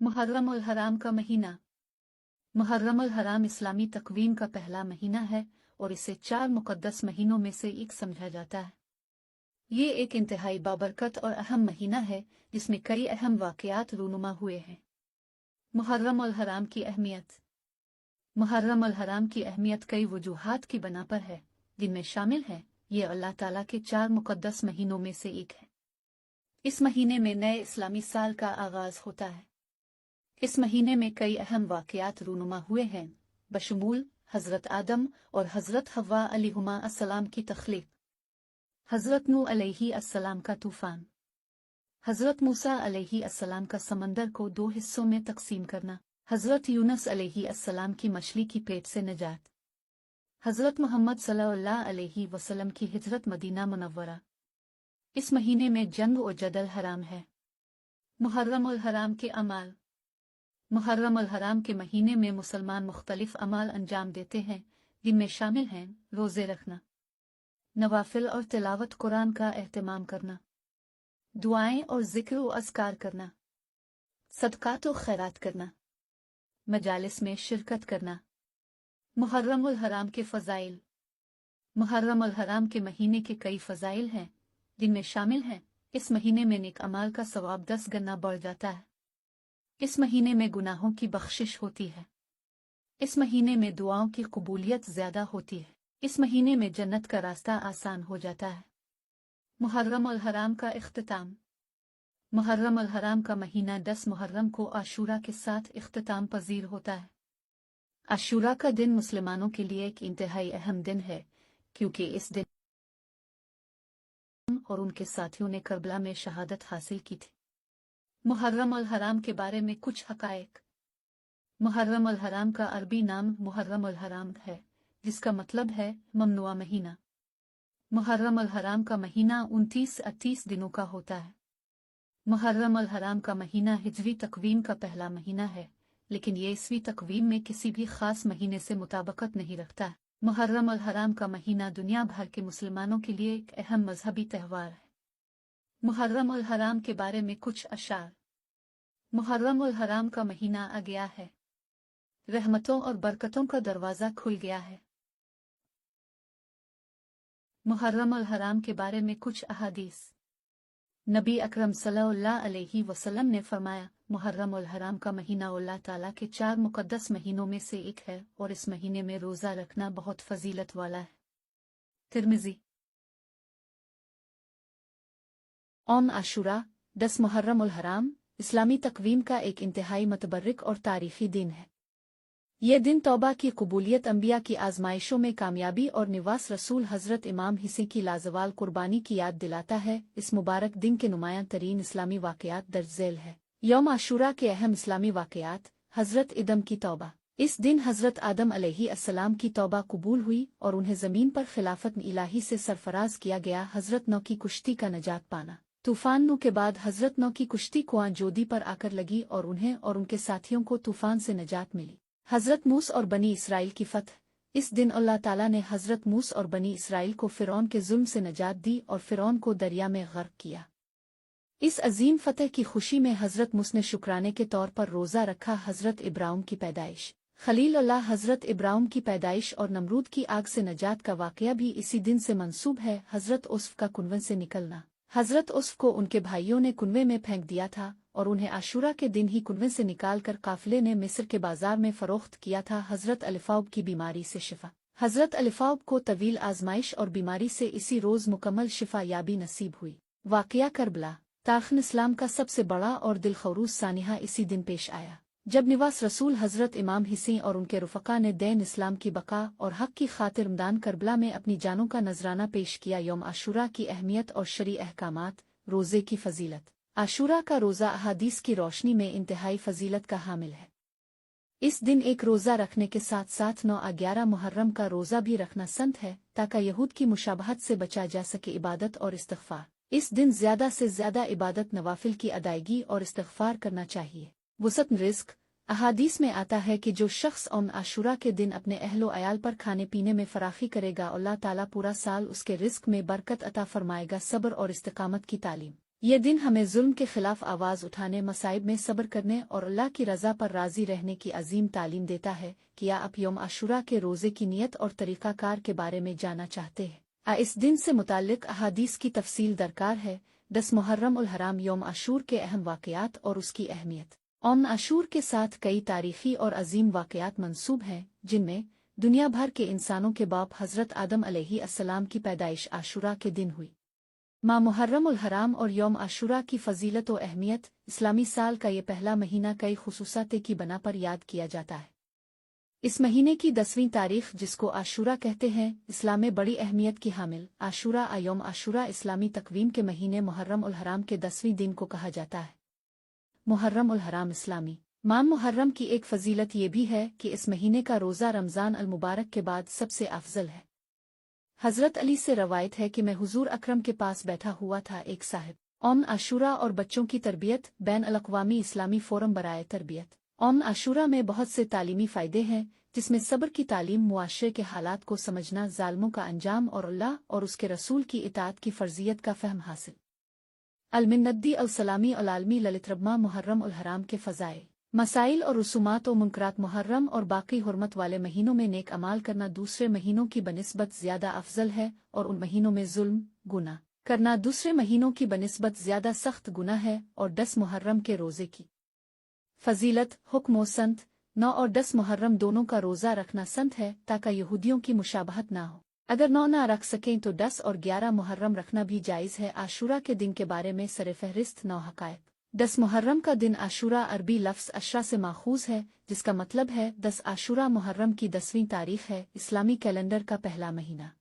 मुहर्रम उल हराम का महीना। मुहर्रम उल हराम इस्लामी तकवीम का पहला महीना है और इसे 4 मुक़द्दस महीनों में से एक समझा जाता है। ये एक इंतहाई बाबरकत और अहम महीना है जिसमें कई अहम वाक़यात रूनुमा हुए हैं। मुहर्रम उल हराम की अहमियत। मुहर्रम उल हराम की अहमियत कई वजूहात की बना पर है, जिनमें शामिल है ये अल्लाह ताला के 4 मुक़द्दस महीनों में से एक है। इस महीने में नए इस्लामी साल का आगाज होता है। इस महीने में कई अहम वाक़यात रूनुमा हुए हैं, बशमूल हज़रत आदम और हज़रत हव्वा अलैहिमा अस्सलाम की तख्लीक, हज़रत नूह अलैहि अस्सलाम का तूफ़ान, हज़रत मूसा अलैहि अस्सलाम का समंदर को 2 हिस्सों में तकसीम करना, हज़रत यूनुस अलैहि अस्सलाम की मछली की पेट से निजात, हज़रत मोहम्मद सल्लल्लाहु अलैहि वसल्लम की हिजरत मदीना मुनव्वरा। इस महीने में जंग और जदल हराम है। मुहर्रम उल हराम के अमाल। मुहर्रम उल हराम के महीने में मुसलमान मुख्तलिफ अमाल अंजाम देते हैं, जिनमें शामिल हैं रोज़े रखना, नवाफिल और तिलावत कुरान का एहतमाम करना, दुआएं और ज़िक्र व अज़कार करना, सदक़ात व खैरात करना, मजालिस में शिरकत करना। मुहर्रम उल हराम के फ़ज़ाइल। मुहर्रम उल हराम के महीने के कई फ़ज़ाइल हैं, जिनमें शामिल हैं इस महीने में नेक अमाल का सवाब 10 गुना बढ़ जाता है। इस महीने में गुनाहों की बख्शिश होती है। इस महीने में दुआओं की कबूलियत ज़्यादा होती है। इस महीने में जन्नत का रास्ता आसान हो जाता है। मुहर्रम उल हराम का इख्तिताम। मुहर्रम उल हराम का महीना 10 मुहर्रम को आशूरा के साथ इख्तिताम पजीर होता है। आशूरा का दिन मुसलमानों के लिए एक इंतहाई अहम दिन है, क्योंकि इस दिन और उनके साथियों ने करबला में शहादत हासिल की थी। मुहर्रम उल हराम के बारे में कुछ हक़ाइक़। मुहर्रम उल हराम का अरबी नाम मुहर्रम उल हराम है, जिसका मतलब है ममनुआ महीना। मुहर्रम उल हराम का महीना 29-38 दिनों का होता है। मुहर्रम उल हराम का महीना हिजरी तकवीम का पहला महीना है, लेकिन ये ईसवी तकवीम में किसी भी खास महीने से मुताबिकत नहीं रखता है। मुहर्रम उल हराम का महीना दुनिया भर के मुसलमानों के लिए एक अहम मजहबी त्यौहार है। मुहर्रम उल हराम के बारे में कुछ अशार। मुहर्रम उल हराम का महीना आ गया है, रहमतों और बरकतों का दरवाज़ा खुल गया है। मुहर्रम उल हराम के बारे में कुछ अहादीस। नबी अकरम सल्लल्लाहु अलैहि वसल्लम ने फरमाया, मुहर्रम उल हराम का महीना अल्लाह ताला के 4 मुक़द्दस महीनों में से एक है और इस महीने में रोज़ा रखना बहुत फजीलत वाला है। तिर्मिज़ी। औम आशूरा 10 मुहर्रम उल हराम इस्लामी तकवीम का एक इंतहाई मतबर्रिक और तारीख़ी दिन है। यह दिन तौबा की कबूलियत, अंबिया की आजमाइशों में कामयाबी और निवास रसूल हज़रत इमाम हिस्से की लाजवाल कुर्बानी की याद दिलाता है। इस मुबारक दिन के नुमायां तरीन इस्लामी वाक़यात दर्ज झेल है। यौम आशूरा के अहम इस्लामी वाक़यात। हज़रत इदम की तौबा। इस दिन हज़रत आदम अलैहिस्सलाम की तौबा कबूल हुई और उन्हें ज़मीन पर खिलाफत इलाही से सरफराज किया गया। हज़रत नौ की कुश्ती का नजात पाना। तूफ़ान नू के बाद हज़रत नौ की कुश्ती कुआं जोदी पर आकर लगी और उन्हें और उनके साथियों को तूफ़ान से नजात मिली। हज़रत मूस और बनी इसराइल की फ़तह। इस दिन अल्लाह ताला ने हज़रत मूस और बनी इसराइल को फ़िरौन के जुल्म से नजात दी और फ़िरौन को दरिया में गर्क किया। इस अजीम फ़तह की खुशी में हज़रत मूस ने शुक्राने के तौर पर रोज़ा रखा। हज़रत इब्राहिम की पैदाइश। खलील अल्लाह हज़रत इब्राहिम की पैदाइश और नमरूद की आग से नजात का वाक़या भी इसी दिन से मंसूब है। हज़रत उस्फ़ का कुनवे से निकलना। हज़रत उस्फ़ को उनके भाइयों ने कुनवे में फेंक दिया था और उन्हें आशूरा के दिन ही कुनवे से निकालकर काफ़िले ने मिस्र के बाजार में फ़रोख्त किया था। हज़रत अलिफ़ाब की बीमारी से शिफा। हज़रत अलिफ़ाब को तवील आजमाइश और बीमारी से इसी रोज़ मुकम्मल शिफा याबी नसीब हुई। वाक़या करबला। तारीख़ इस्लाम का सबसे बड़ा और दिलखरूज सानिहा इसी दिन पेश आया, जब निवास रसूल हज़रत इमाम हिस्से और उनके रुफ़क़ा ने दीन इस्लाम की बका और हक़ की खातिर मैदान करबला में अपनी जानों का नजराना पेश किया। यौम आशूरा की अहमियत और शरई अहकामात। रोज़े की फ़जीलत। आशूरा का रोज़ा अहादीस की रोशनी में इंतहाई फ़जीलत का हामिल है। इस दिन एक रोज़ा रखने के साथ साथ 9 और 11 मुहर्रम का रोज़ा भी रखना संत है, ताकि यहूद की मुशाबहत से बचा जा सके। इबादत और इस्तिग़फ़ार। इस दिन ज़्यादा से ज़्यादा इबादत नवाफिल की अदायगी और इस्तिग़फ़ार करना चाहिए। वुसअत रिज़्क़। अहादीस में आता है कि जो शख्स औम आशूरा के दिन अपने अहलो अयाल पर खाने पीने में फ़राख़ी करेगा, अल्लाह ताला पूरा साल उसके रिज़्क़ में बरकत अता फ़रमाएगा। सब्र और इस्तिक़ामत की तालीम। ये दिन हमें जुल्म के खिलाफ आवाज़ उठाने, मसाइब में सब्र करने और अल्लाह की रज़ा पर राज़ी रहने की अजीम तालीम देता है। क्या आप यौम आशूरा के रोज़े की नियत और तरीक़ाकार के बारे में जानना चाहते हैं? इस दिन से मुताल्लिक़ अहादीस की तफसील दरकार है। 10 मुहर्रम उल हराम यौम आशूर के अहम वाक़यात और उसकी अहमियत। यौम आशूर के साथ कई तारीख़ी और अजीम वाक़यात मंसूब हैं, जिनमें दुनिया भर के इंसानों के बाप हज़रत आदम अलैहिस्सलाम की पैदाइश आशूरा के दिन हुई। माह मुहर्रम उल हराम और यौम आशूरा की फ़जीलत व अहमियत। इस्लामी साल का ये पहला महीना कई खुसूसात की बना पर याद किया जाता है। इस महीने की 10वीं तारीख, जिसको आशूरा कहते हैं, इस्लाम में बड़ी अहमियत की हामिल। आशूरा यौम आशूरा इस्लामी तकवीम के महीने मुहर्रम उल हराम के 10वें दिन को कहा जाता है। मुहर्रम उल हराम इस्लामी माह मुहर्रम की एक फ़जीलत ये भी है कि इस महीने का रोज़ा रमज़ान अल मुबारक के बाद सबसे अफजल है। हज़रत अली से रवायत है कि मैं हुज़ूर अकरम के पास बैठा हुआ था। एक साहिब यौम आशूरा और बच्चों की तरबियत, बैन अल-अक़वामी इस्लामी फ़ोरम बराए तरबियत। यौम आशूरा में बहुत से तालीमी फ़ायदे हैं, जिसमें सब्र की तालीम, मुआशरे के हालात को समझना, ज़ालिमों का अंजाम और अल्लाह और उसके रसूल की इताअत की फ़र्ज़ियत का फ़हम हासिल। अल-मिन्नद्दी अल-सलामी अल-आलमी ललितरबमा मुहर्रम उल हराम के फ़ज़ाइल, मसाइल और रसूमात व मुनकरात। मुहर्रम और बाकी हुर्मत वाले महीनों में नेक अमाल करना दूसरे महीनों की बनिस्बत ज़्यादा अफजल है, और उन महीनों में जुल्म, गुनाह करना दूसरे महीनों की बनिस्बत ज़्यादा सख्त गुनाह है। और 10 मुहर्रम के रोज़े की फ़जीलत, हुक्म संत 9 और 10 मुहर्रम दोनों का रोज़ा रखना संत है, ताकि यहूदियों की मुशाबहत ना हो। अगर 9 ना रख सकें तो 10 और 11 मुहर्रम रखना भी जायज़ है। आशूरा के दिन के बारे में सरफ़हरिस्त 9 हक़ाइक़। 10 मुहर्रम का दिन आशूरा अरबी लफ्ज़ अशरा से माखूज़ है, जिसका मतलब है 10। आशूरा मुहर्रम की 10वीं तारीख़ है, इस्लामी कैलेंडर का पहला महीना।